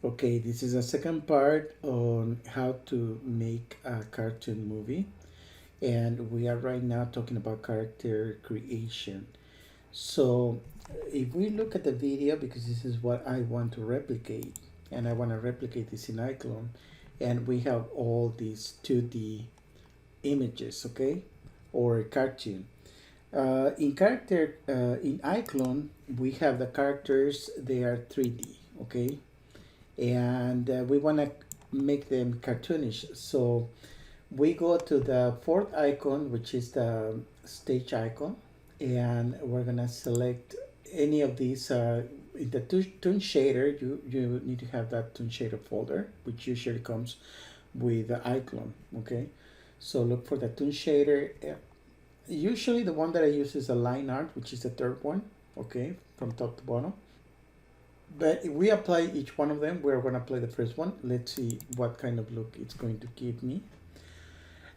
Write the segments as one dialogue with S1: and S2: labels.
S1: Okay, this is a second part on how to make a cartoon movie, and we are right now talking about character creation. So, if we look at the video, because this is what I want to replicate, and I want to replicate this in Iclone, and we have all these 2D images, okay, or cartoon. In Iclone, we have the characters, they are 3D, okay, and we want to make them cartoonish. So we go to the fourth icon, which is the stage icon, and we're gonna select any of these. In the Toon shader, you need to have that Toon shader folder, which usually comes with the icon. Okay, so look for the Toon shader. Usually the one that I use is a line art, which is the third one. Okay, from top to bottom. But if we apply each one of them, we're going to apply the first one. Let's see what kind of look it's going to give me.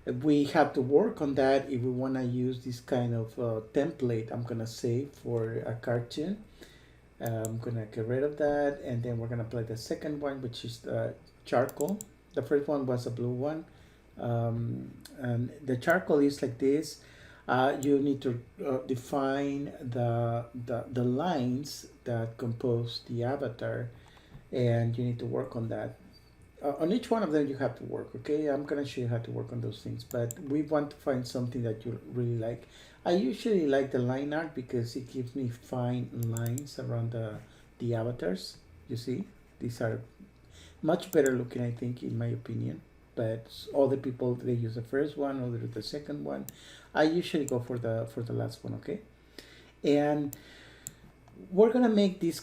S1: We have to work on that if we want to use this kind of template, I'm going to say, for a cartoon. I'm going to get rid of that, and then we're going to apply the second one, which is the charcoal. The first one was a blue one. And the charcoal is like this. You need to define the lines that compose the avatar, and you need to work on that. On each one of them you have to work, okay? I'm gonna show you how to work on those things, but we want to find something that you really like. I usually like the line art because it gives me fine lines around the avatars. You see, these are much better looking, I think, in my opinion. But other people, they use the first one, or the second one. I usually go for the last one, okay? And we're gonna make this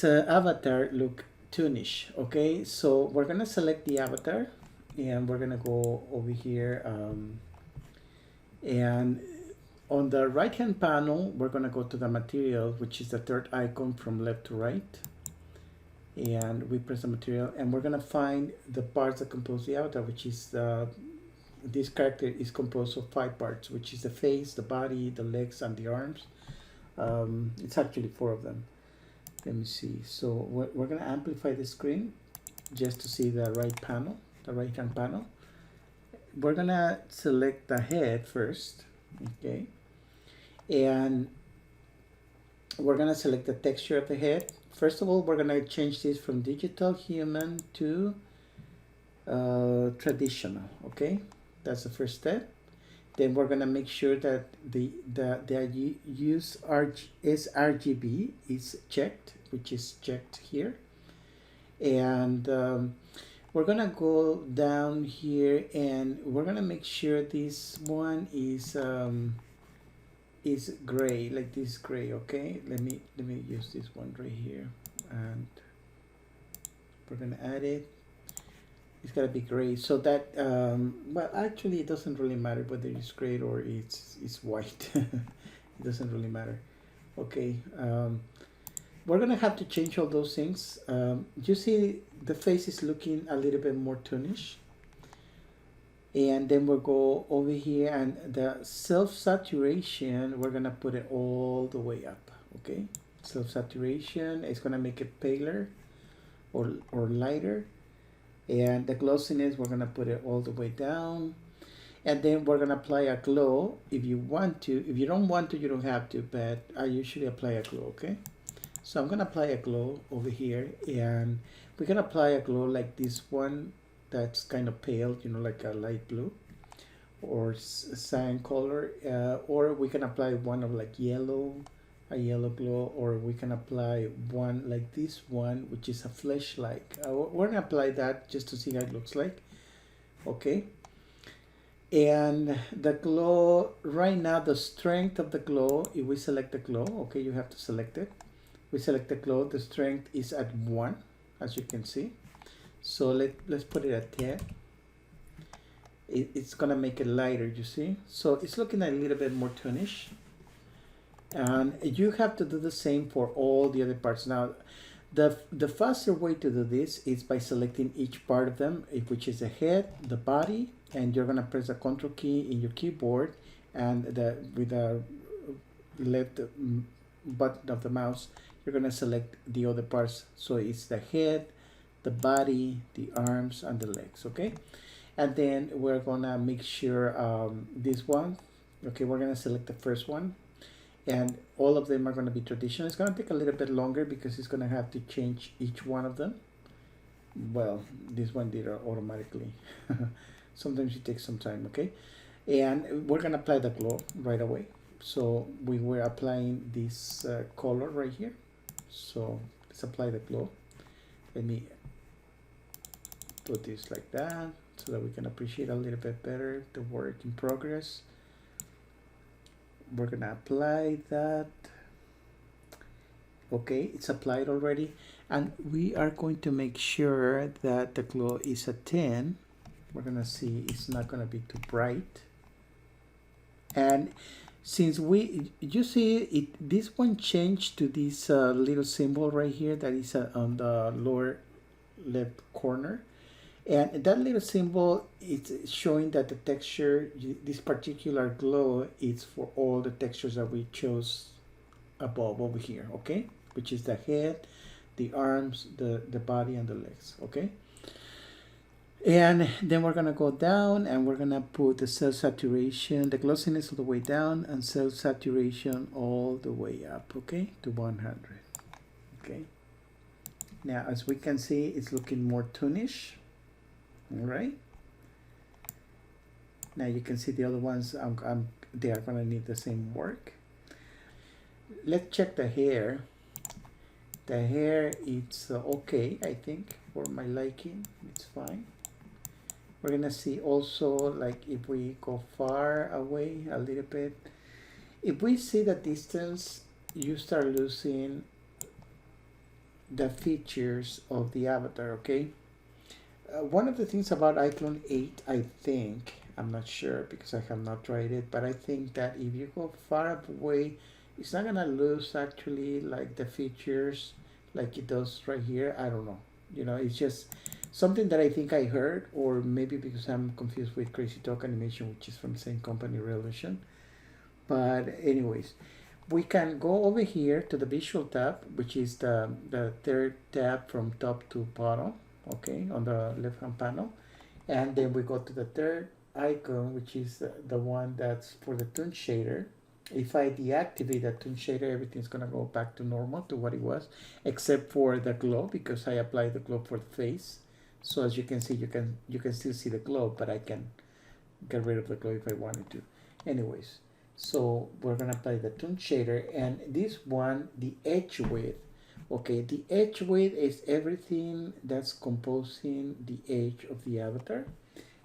S1: avatar look toonish, okay? So we're gonna select the avatar, and we're gonna go over here, and on the right hand panel we're gonna go to the material, which is the third icon from left to right, and we press the material, and we're gonna find the parts that compose the avatar, which is this character is composed of 5 parts, which is the face, the body, the legs, and the arms. It's actually 4 of them. Let me see. So we're gonna amplify the screen just to see the right panel, the right hand panel. We're gonna select the head first, okay, and we're gonna select the texture of the head. First of all, we're gonna change this from digital human to traditional, okay? That's the first step. Then we're gonna make sure that the use sRGB is checked, which is checked here. And we're gonna go down here, and we're gonna make sure this one is gray, like this gray, okay? Let me use this one right here, and we're gonna add it. It's gotta be gray, so that well, actually it doesn't really matter whether it's gray or it's white. It doesn't really matter. Okay, we're gonna have to change all those things. You see the face is looking a little bit more toonish, and then we'll go over here, and the self saturation, we're gonna put it all the way up. Okay, self saturation is gonna make it paler or lighter, and the glossiness, we're gonna put it all the way down, and then we're gonna apply a glow if you want to. If you don't want to, you don't have to, but I usually apply a glow. Okay, so I'm gonna apply a glow over here, and we're gonna apply a glow like this one, that's kind of pale, you know, like a light blue or cyan color, or we can apply one of like yellow, a yellow glow, or we can apply one like this one, which is a flesh-like. We're gonna apply that just to see how it looks like. Okay, and the glow right now, the strength of the glow, if we select the glow, okay, you have to select it. We select the glow, the strength is at 1, as you can see. So let's put it at 10. It's gonna make it lighter, you see, so it's looking a little bit more toonish. And you have to do the same for all the other parts. Now the faster way to do this is by selecting each part of them, which is the head, the body, and you're gonna press the Control key in your keyboard, and with the left button of the mouse, you're gonna select the other parts. So it's the head, the body, the arms, and the legs, okay? And then we're gonna make sure this one, okay, we're gonna select the first one, and all of them are gonna be traditional. It's gonna take a little bit longer because it's gonna have to change each one of them. Well, this one did it automatically. Sometimes it takes some time, okay? And we're gonna apply the glow right away. So we were applying this color right here. So let's apply the glow. Let me put this like that so that we can appreciate a little bit better the work in progress. We're gonna apply that. Okay, it's applied already, and we are going to make sure that the glow is a 10. We're gonna see it's not gonna be too bright. And since you see it, this one changed to this little symbol right here that is on the lower left corner, and that little symbol is showing that the texture, this particular glow, is for all the textures that we chose above over here, okay, which is the head, the arms, the body, and the legs, okay. And then we're gonna go down and we're gonna put the cell saturation, the glossiness all the way down, and cell saturation all the way up, okay, to 100. Okay. Now, as we can see, it's looking more toonish. All right. Now you can see the other ones. They are gonna need the same work. Let's check the hair. The hair, it's okay, I think, for my liking. It's fine. We're gonna see also, like, if we go far away a little bit, if we see the distance, you start losing the features of the avatar, okay? One of the things about Iclone 8, I think, I'm not sure because I have not tried it, but I think that if you go far away, it's not gonna lose actually like the features like it does right here. I don't know. You know, it's just something that I think I heard, or maybe because I'm confused with Crazy Talk Animation, which is from the same company, Revolution. But anyways, we can go over here to the visual tab, which is the third tab from top to bottom, okay, on the left hand panel. And then we go to the third icon, which is the one that's for the Toon shader. If I deactivate the Toon shader, everything's gonna go back to normal, to what it was, except for the glow, because I applied the glow for the face. So as you can see, you can still see the glow, but I can get rid of the glow if I wanted to. Anyways, so we're gonna apply the Toon shader, and this one, the edge width. Okay, the edge width is everything that's composing the edge of the avatar,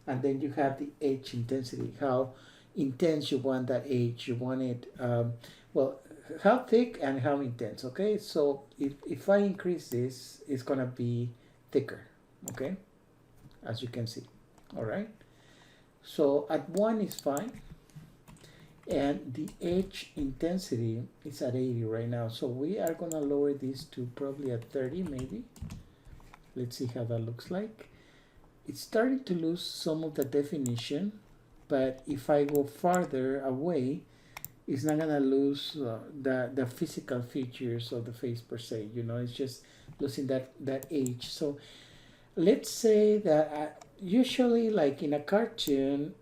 S1: and then you have the edge intensity, how intense you want that edge. You want it, well, how thick and how intense. Okay, so if I increase this, it's gonna be thicker, okay, as you can see. All right, so at 1 is fine, and the edge intensity is at 80 right now, so we are gonna lower this to probably at 30 maybe. Let's see how that looks like. It's starting to lose some of the definition, but if I go farther away, it's not gonna lose the physical features of the face per se. You know, it's just losing that edge. So let's say that usually, like in a cartoon,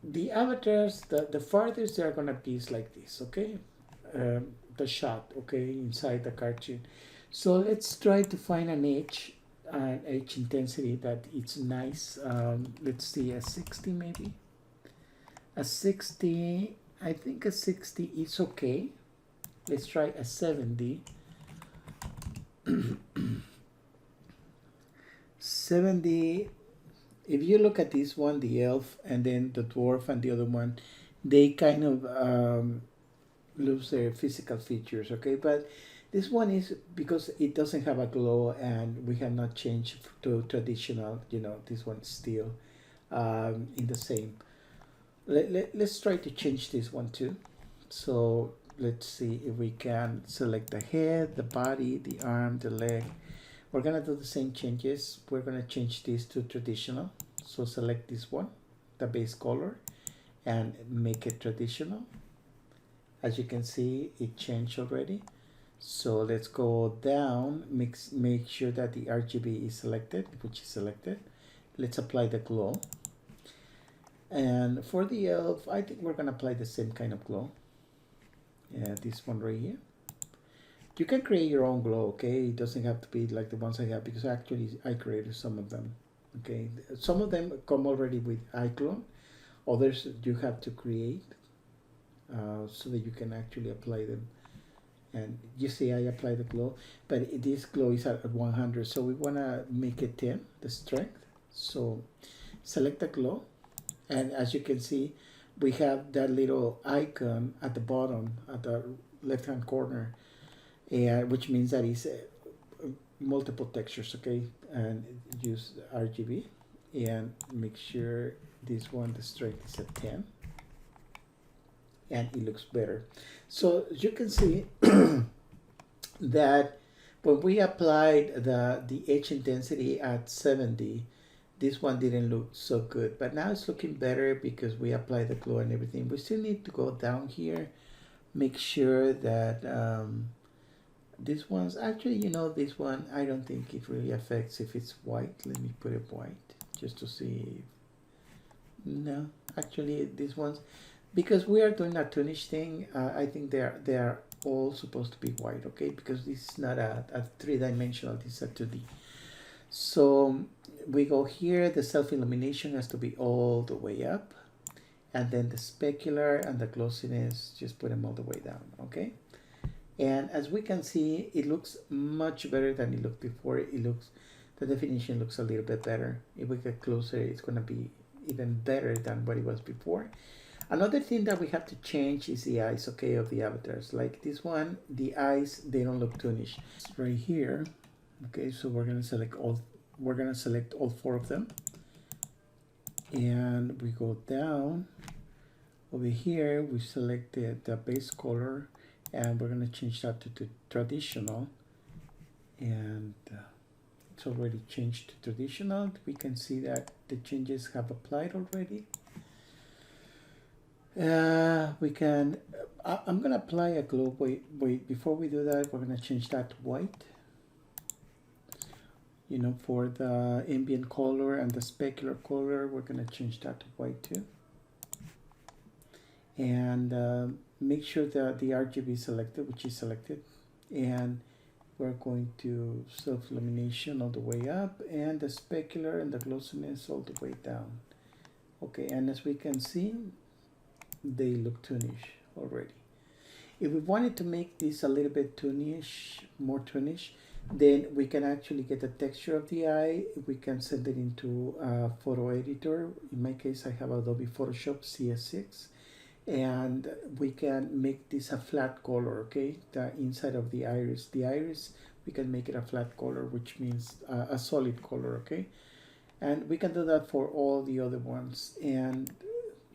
S1: the avatars, the farthest they're gonna be is like this, okay? The shot, okay, inside the cartoon. So let's try to find an edge intensity that it's nice. Let's see, a 60 maybe. A 60, I think a 60 is okay. Let's try a 70. 70, if you look at this one, the elf, and then the dwarf and the other one, they kind of lose their physical features, okay? But this one is because it doesn't have a glow and we have not changed to traditional, you know, this one's still in the same. Let's try to change this one too. So let's see if we can select the head, the body, the arm, the leg. We're gonna do the same changes. We're gonna change this to traditional. So select this one, the base color, and make it traditional. As you can see, it changed already. So let's go down, make sure that the RGB is selected, which is selected. Let's apply the glow. And for the elf, I think we're gonna apply the same kind of glow. Yeah, this one right here. You can create your own glow, okay? It doesn't have to be like the ones I have, because actually I created some of them, okay? Some of them come already with Iclone. Others you have to create so that you can actually apply them. And you see I apply the glow, but this glow is at 100, so we want to make it 10, the strength. So select the glow, and as you can see, we have that little icon at the bottom, at the left hand corner, which means that it's multiple textures, okay? And use RGB and make sure this one, the strength is at 10, and it looks better. So you can see that when we applied the edge intensity at 70, this one didn't look so good, but now it's looking better because we applied the glow and everything. We still need to go down here, make sure that this one's actually, you know, this one, I don't think it really affects if it's white. Let me put it white just to see. No, actually this one's, because we are doing a toonish thing, I think they are all supposed to be white, okay? Because this is not a three-dimensional, this is a 2D. So we go here, the self-illumination has to be all the way up, and then the specular and the glossiness, just put them all the way down, okay? And as we can see, it looks much better than it looked before. The definition looks a little bit better. If we get closer, it's gonna be even better than what it was before. Another thing that we have to change is the eyes, okay, of the avatars. Like this one, the eyes, they don't look toonish. It's right here. Okay, so we're gonna select all 4 of them. And we go down. Over here, we select the base color, and we're gonna change that to traditional. And it's already changed to traditional. We can see that the changes have applied already. We can, I'm gonna apply a glow. Wait, before we do that, we're gonna change that to white. You know, for the ambient color and the specular color, we're gonna change that to white too. And make sure that the RGB is selected, which is selected. And we're going to self-illumination all the way up, and the specular and the glossiness all the way down. Okay, and as we can see, they look toonish already. If we wanted to make this a little bit toonish, more toonish, then we can actually get the texture of the eye. We can send it into a photo editor. In my case, I have Adobe Photoshop CS6, and we can make this a flat color, okay? The inside of the iris, we can make it a flat color, which means a solid color, okay? And we can do that for all the other ones. And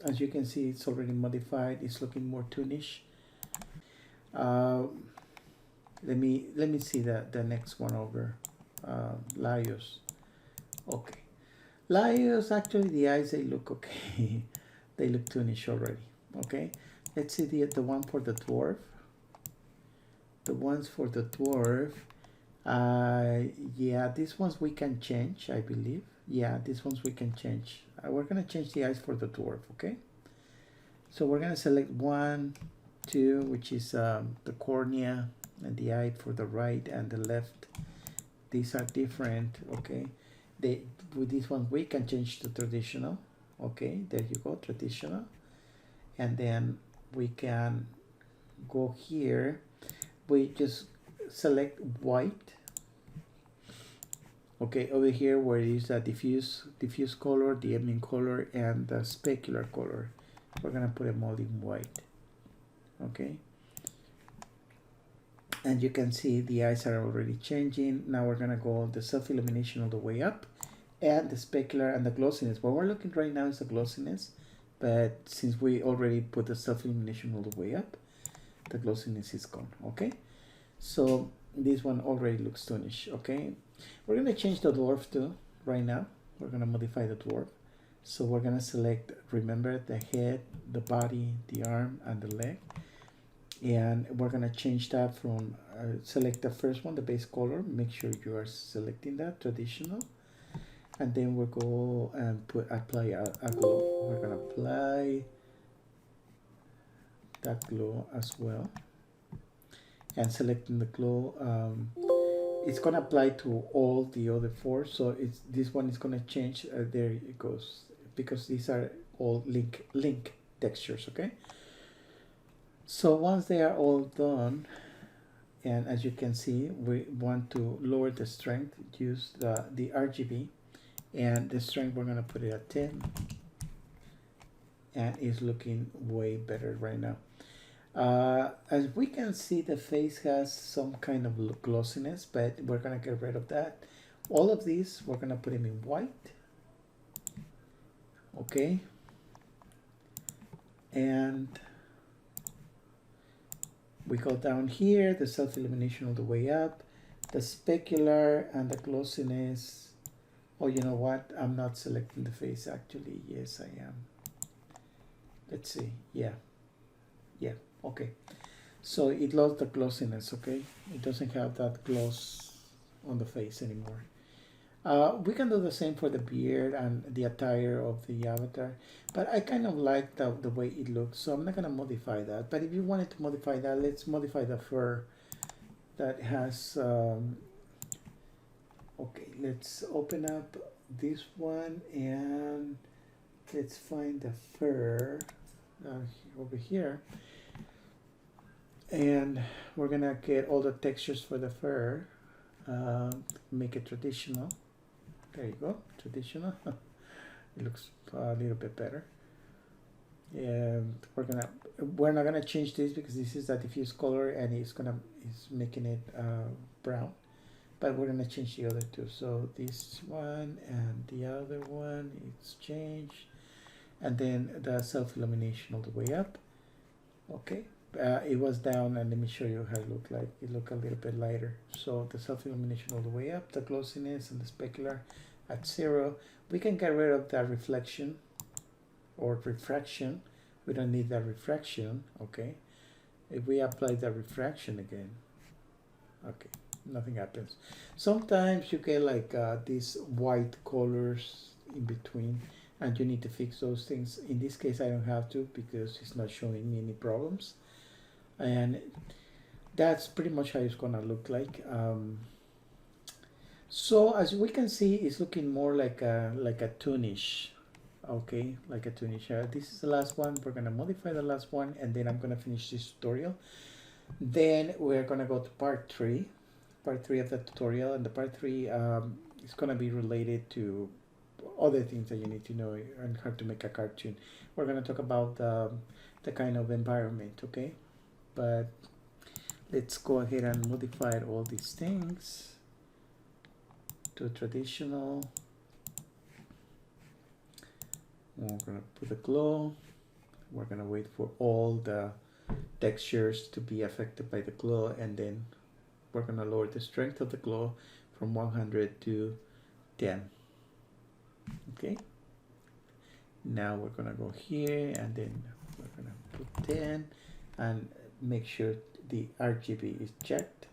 S1: as you can see, it's already modified. It's looking more toonish. Let me see the next one over. Laios. Okay. Laios, actually the eyes, they look okay. They look toonish already. Okay. Let's see the one for the dwarf. The ones for the dwarf. Yeah, these ones we can change, I believe. Yeah, these ones we can change. We're gonna change the eyes for the dwarf, okay? So we're gonna select 1, 2, which is the cornea, and the eye for the right and the left. These are different, okay? With this one we can change to traditional, okay? There you go, traditional. And then we can go here. We just select white. Okay, over here where it is a diffuse color, the ambient color, and the specular color, we're gonna put them all in white. Okay, and you can see the eyes are already changing. Now we're gonna go the self-illumination all the way up, and the specular and the glossiness. What we're looking right now is the glossiness, but since we already put the self-illumination all the way up, the glossiness is gone. Okay, so this one already looks toonish. Okay, we're gonna change the dwarf too right now. We're gonna modify the dwarf. So we're gonna select, remember, the head, the body, the arm, and the leg. And we're gonna change that from select the first one, the base color. Make sure you are selecting that traditional, and then we'll go and apply a glow. We're gonna apply that glow as well, and selecting the glow. It's gonna apply to all the other four, so it's this one is gonna change. There it goes, because these are all link textures. Okay, so once they are all done, and as you can see, we want to lower the strength, use the RGB, and the strength we're gonna put it at 10, and it's looking way better right now. As we can see, the face has some kind of glossiness, but we're gonna get rid of that. All of these, we're gonna put them in white. Okay. And we go down here, the self-illumination all the way up, the specular and the glossiness. Oh, you know what? I'm not selecting the face actually. Yes, I am. Let's see. Yeah. Yeah. Okay. So it lost the glossiness. Okay. It doesn't have that gloss on the face anymore. We can do the same for the beard and the attire of the avatar, but I kind of like the way it looks, so I'm not going to modify that. But if you wanted to modify that, let's modify the fur that has okay, let's open up this one and let's find the fur over here, and we're gonna get all the textures for the fur. Make it traditional. There you go, traditional. It looks a little bit better. And we're not gonna change this because this is a diffuse color and it's making it brown. But we're gonna change the other two. So this one and the other one, it's changed. And then the self-illumination all the way up. Okay. It was down, and let me show you how it looked like. It looked a little bit lighter. So the self-illumination all the way up, the glossiness and the specular at 0. We can get rid of that reflection or refraction. We don't need that refraction. Okay. If we apply the refraction again, okay, nothing happens. Sometimes you get like these white colors in between, and you need to fix those things. In this case, I don't have to because it's not showing me any problems. And that's pretty much how it's gonna look like. So as we can see, it's looking more like a Toonish. Okay, like a Toonish. This is the last one. We're gonna modify the last one, and then I'm gonna finish this tutorial. Then we're gonna go to part 3 of the tutorial, and the part 3 is gonna be related to other things that you need to know and how to make a cartoon. We're gonna talk about the kind of environment. Okay. But let's go ahead and modify all these things to traditional. We're gonna put a glow. We're gonna wait for all the textures to be affected by the glow, and then we're gonna lower the strength of the glow from 100 to 10. Okay. Now we're gonna go here, and then we're gonna put 10 and make sure the RGB is checked,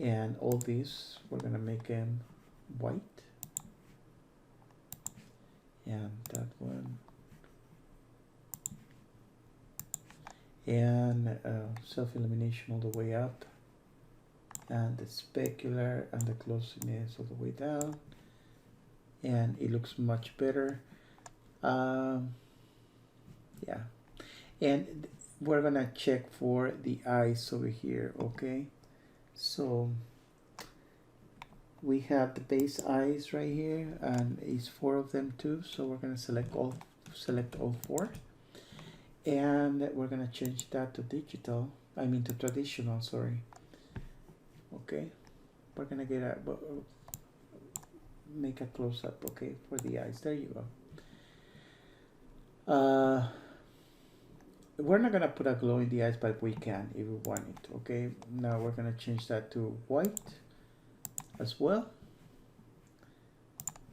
S1: and all these we're gonna make them white, and that one, and self-illumination all the way up, and the specular and the glossiness all the way down, and it looks much better. Yeah, and we're gonna check for the eyes over here. Okay, so we have the base eyes right here, and it's 4 of them too, so we're gonna select all 4, and we're gonna change that to digital, I mean to traditional, sorry. Okay, we're gonna get make a close-up, okay, for the eyes. There you go. We're not gonna put a glow in the eyes, but we can if we want it. Okay, now we're gonna change that to white as well,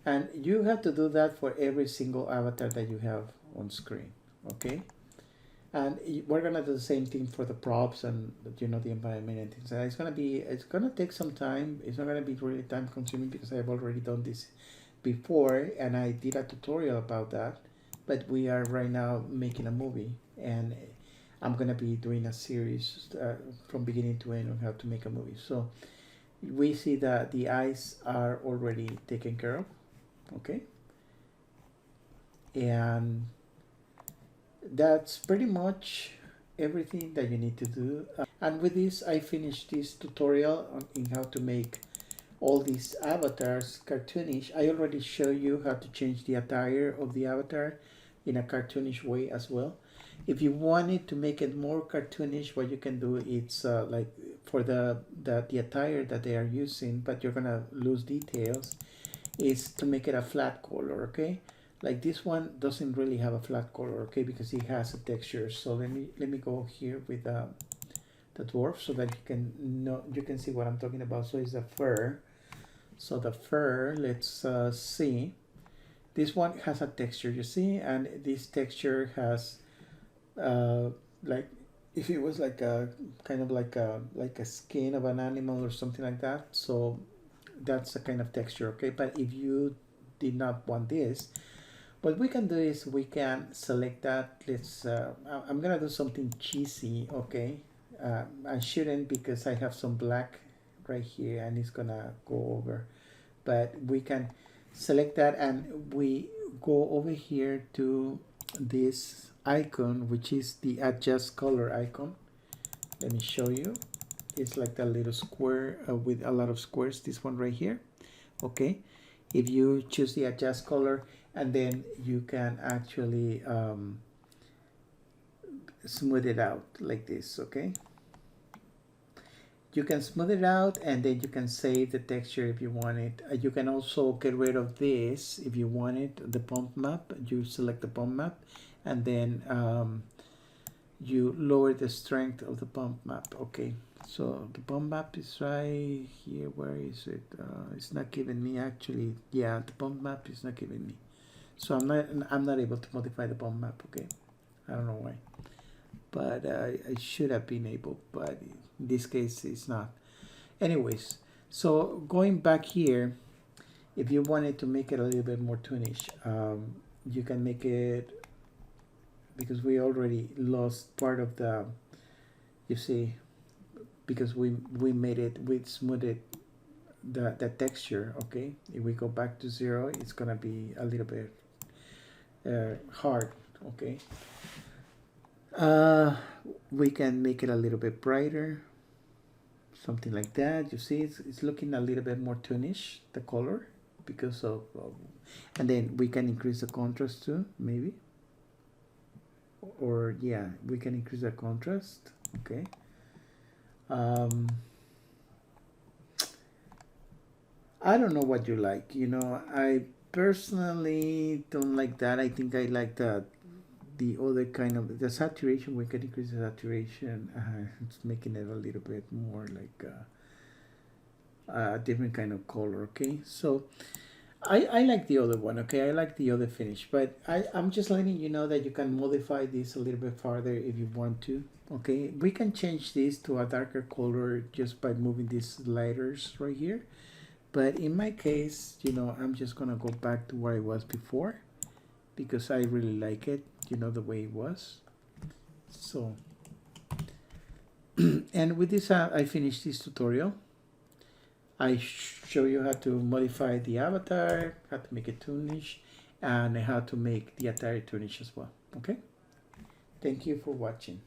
S1: and you have to do that for every single avatar that you have on screen. Okay, And we're gonna do the same thing for the props and the environment and things. And it's gonna take some time. It's not gonna be really time consuming because I've already done this before and I did a tutorial about that. But we are right now making a movie, and I'm gonna be doing a series from beginning to end on how to make a movie. So we see that the eyes are already taken care of, okay, and that's pretty much everything that you need to do. And with this, I finished this tutorial in how to make all these avatars cartoonish. I already showed you how to change the attire of the avatar in a cartoonish way as well. If you wanted to make it more cartoonish, what you can do is like for the attire that they are using, but you're gonna lose details, is to make it a flat color, okay? Like this one doesn't really have a flat color, okay, because it has a texture. So let me go here with the dwarf so that you can see what I'm talking about. So it's the fur. So the fur, let's see. This one has a texture, you see, and this texture has like if it was like a kind of like a skin of an animal or something like that. So that's the kind of texture, okay. But if you did not want this, what we can do is we can select that. Let's I'm gonna do something cheesy, okay. I shouldn't because I have some black right here and it's gonna go over, but we can select that and we go over here to this icon, which is the adjust color icon. Let me show you. It's like that little square with a lot of squares, this one right here, okay. If you choose the adjust color, and then you can actually smooth it out like this, okay. You can smooth it out and then you can save the texture if you want it. You can also get rid of this if you want it, the bump map. You select the bump map and then you lower the strength of the bump map, okay. So the bump map is right here. Where is it? It's not giving me actually. Yeah, the bump map is not giving me. So I'm not able to modify the bump map, okay. I don't know why, but I should have been able, but in this case it's not. Anyways, so going back here, if you wanted to make it a little bit more toonish, you can make it, because we already lost part of the, you see, because we made it, we smoothed the texture, okay. If we go back to 0, it's gonna be a little bit hard, okay. We can make it a little bit brighter, something like that. You see, it's looking a little bit more toonish, the color, because of and then we can increase the contrast too, maybe, or yeah, we can increase the contrast, okay. I don't know what you like, I personally don't like that. I think I like the other kind of the saturation. We can increase the saturation. It's making it a little bit more like a different kind of color, okay. So I like the other one, okay. I like the other finish, but I'm just letting you know that you can modify this a little bit farther if you want to, okay. We can change this to a darker color just by moving these sliders right here, but in my case, I'm just gonna go back to where I was before because I really like it, the way it was. So and with this I finished this tutorial. I show you how to modify the avatar, how to make it toonish, and how to make the attire toonish as well, okay. Thank you for watching.